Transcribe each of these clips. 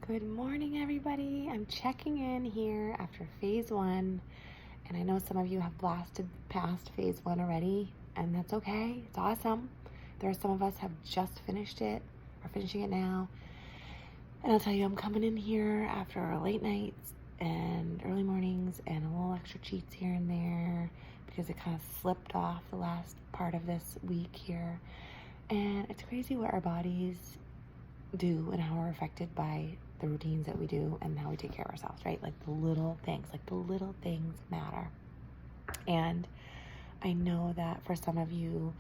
Good morning, everybody. I'm checking in here after phase one, and I know some of you have blasted past phase one already, and that's okay. It's awesome. There are some of us have just finished it or finishing it now, and I'll tell you, I'm coming in here after our late nights and early mornings and a little extra cheats here and there because it kind of slipped off the last part of this week here, and it's crazy what our bodies do and how we're affected by the routines that we do and how we take care of ourselves, right? Like the little things matter. And I know that for some of you,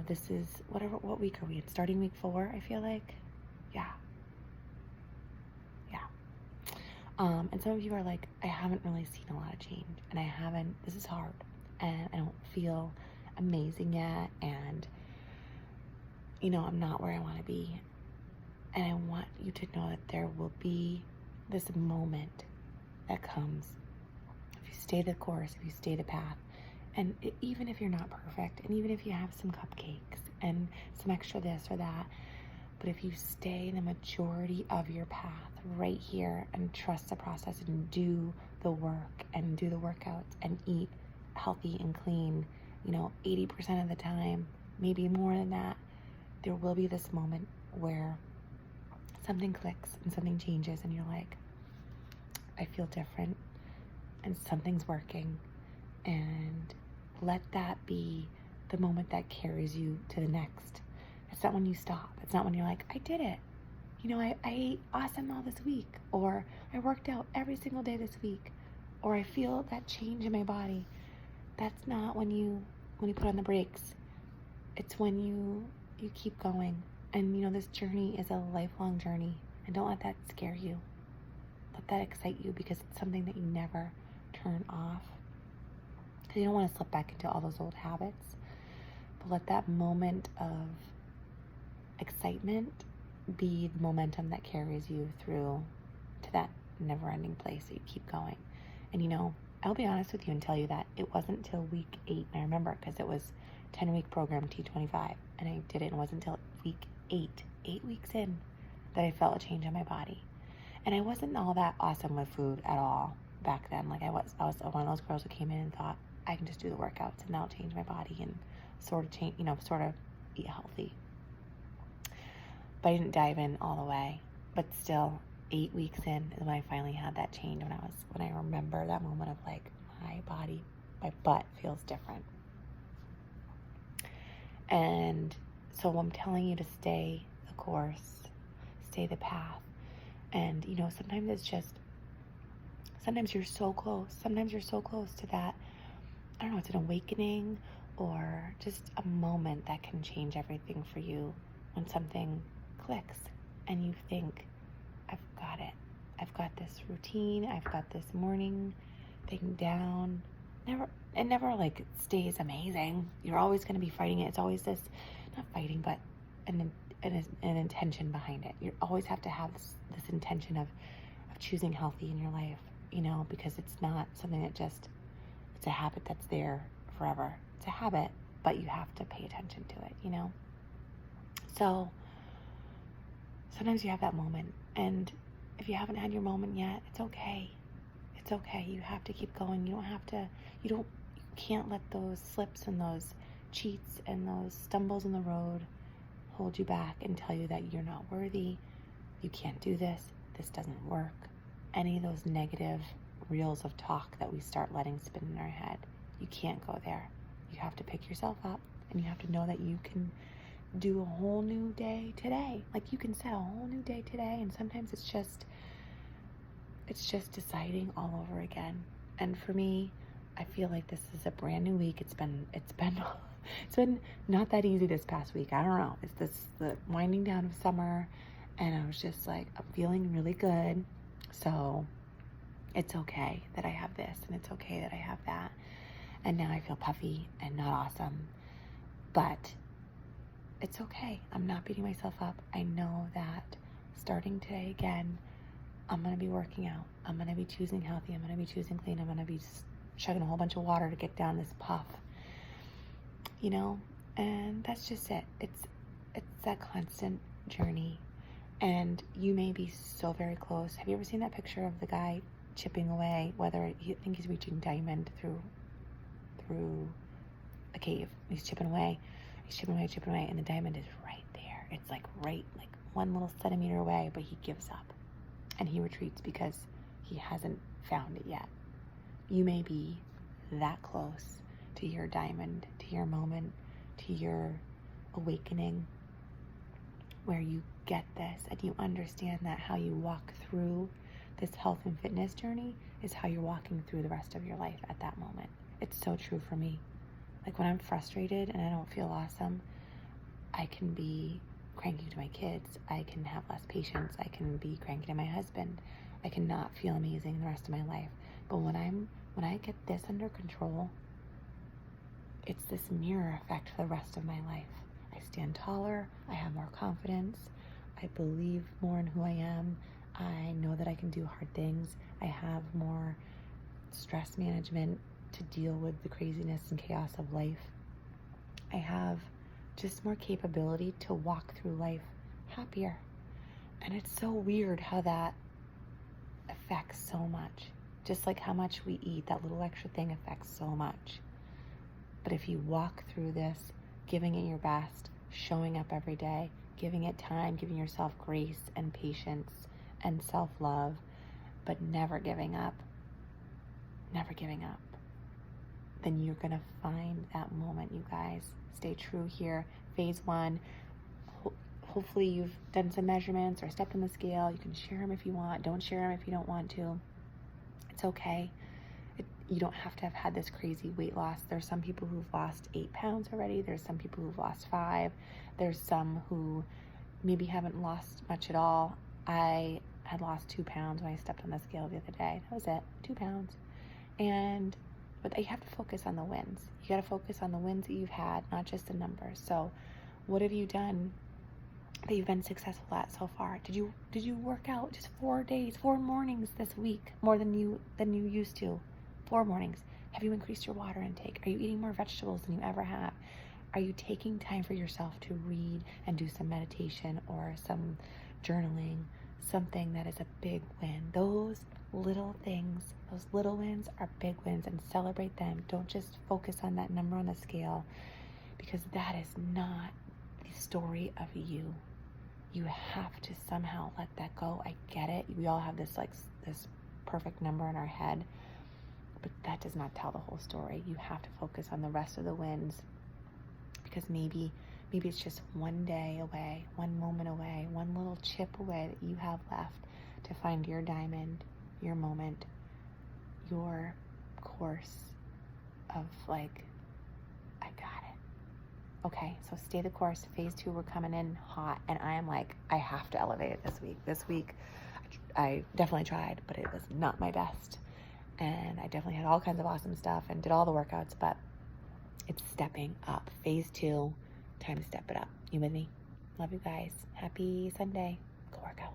this is what week are we in? Starting week 4, I feel like. Yeah. And some of you are like, I haven't really seen a lot of change, and this is hard, and I don't feel amazing yet, and I'm not where I want to be. And I want you to know that there will be this moment that comes if you stay the course, if you stay the path. And even if you're not perfect, and even if you have some cupcakes and some extra this or that, but if you stay the majority of your path right here and trust the process and do the work and do the workouts and eat healthy and clean, 80% of the time, maybe more than that, there will be this moment where something clicks and something changes and you're like, I feel different and something's working. And let that be the moment that carries you to the next. It's not when you stop. It's not when you're like, I did it. I ate awesome all this week, or I worked out every single day this week, or I feel that change in my body. That's not when you put on the brakes. It's when you keep going. And this journey is a lifelong journey, and don't let that scare you. Let that excite you, because it's something that you never turn off. Because you don't want to slip back into all those old habits. But let that moment of excitement be the momentum that carries you through to that never-ending place that you keep going. And I'll be honest with you and tell you that it wasn't until week 8, and I remember because it was 10-week program T25, and I did it, and it wasn't until week 8 weeks in, that I felt a change in my body. And I wasn't all that awesome with food at all back then. Like I was one of those girls who came in and thought, I can just do the workouts and that'll change my body and sort of eat healthy. But I didn't dive in all the way. But still, 8 weeks in is when I finally had that change, when I remember that moment of like, my butt feels different. And so I'm telling you to stay the course, stay the path. And, sometimes you're so close. Sometimes you're so close to that, I don't know, it's an awakening or just a moment that can change everything for you when something clicks and you think, I've got it. I've got this routine. I've got this morning thing down. It never like stays amazing. You're always going to be fighting it. It's always this, not fighting, but an intention behind it. You always have to have this intention of choosing healthy in your life, because it's not something that it's a habit that's there forever. It's a habit, but you have to pay attention to it, So sometimes you have that moment, and if you haven't had your moment yet, it's okay. It's okay. You have to keep going. You can't let those slips and those cheats and those stumbles in the road hold you back and tell you that you're not worthy, you can't do this doesn't work. Any of those negative reels of talk that we start letting spin in our head, you can't go there. You have to pick yourself up, and you have to know that you can do a whole new day today. Like you can set a whole new day today, and sometimes it's just deciding all over again. And for me, I feel like this is a brand new week. It's been not that easy this past week. I don't know. It's the winding down of summer, and I was just like, I'm feeling really good. So it's okay that I have this, and it's okay that I have that. And now I feel puffy and not awesome. But it's okay. I'm not beating myself up. I know that starting today again, I'm going to be working out. I'm going to be choosing healthy. I'm going to be choosing clean. I'm going to be chugging a whole bunch of water to get down this puff. And that's just it. It's that constant journey. And you may be so very close. Have you ever seen that picture of the guy chipping away, whether you think he's reaching diamond through a cave? He's chipping away, chipping away, and the diamond is right there. It's like right, like 1 little centimeter away, but he gives up and he retreats because he hasn't found it yet. You may be that close to your diamond, to your moment, to your awakening, where you get this and you understand that how you walk through this health and fitness journey is how you're walking through the rest of your life at that moment. It's so true for me. Like when I'm frustrated and I don't feel awesome, I can be cranky to my kids. I can have less patience. I can be cranky to my husband. I cannot feel amazing the rest of my life. But when I get this under control, it's this mirror effect for the rest of my life. I stand taller. I have more confidence. I believe more in who I am. I know that I can do hard things. I have more stress management to deal with the craziness and chaos of life. I have just more capability to walk through life happier. And it's so weird how that affects so much. Just like how much we eat, that little extra thing affects so much. But if you walk through this, giving it your best, showing up every day, giving it time, giving yourself grace and patience and self-love, but never giving up, then you're going to find that moment, you guys. Stay true here. Phase 1, hopefully you've done some measurements or stepped on the scale. You can share them if you want. Don't share them if you don't want to. It's okay. You don't have to have had this crazy weight loss. There's some people who've lost 8 pounds already. There's some people who've lost 5. There's some who maybe haven't lost much at all. I had lost 2 pounds when I stepped on the scale the other day. That was it, 2 pounds. But you have to focus on the wins. You got to focus on the wins that you've had, not just the numbers. So what have you done that you've been successful at so far? Did you work out just 4 days, 4 mornings this week, more than you used to? 4 mornings. Have you increased your water intake? Are you eating more vegetables than you ever have? Are you taking time for yourself to read and do some meditation or some journaling? Something that is a big win. Those little things, those little wins are big wins, and celebrate them. Don't just focus on that number on the scale, because that is not the story of you. You have to somehow let that go. I get it. We all have this perfect number in our head, but that does not tell the whole story. You have to focus on the rest of the wins, because maybe it's just 1 day away, 1 moment away, 1 little chip away that you have left to find your diamond, your moment, your course of like, I got it. Okay, so stay the course. Phase 2, we're coming in hot, and I am like, I have to elevate it this week. This week, I definitely tried, but it was not my best. And I definitely had all kinds of awesome stuff and did all the workouts, but it's stepping up. Phase 2, time to step it up. You with me? Love you guys. Happy Sunday. Go work out.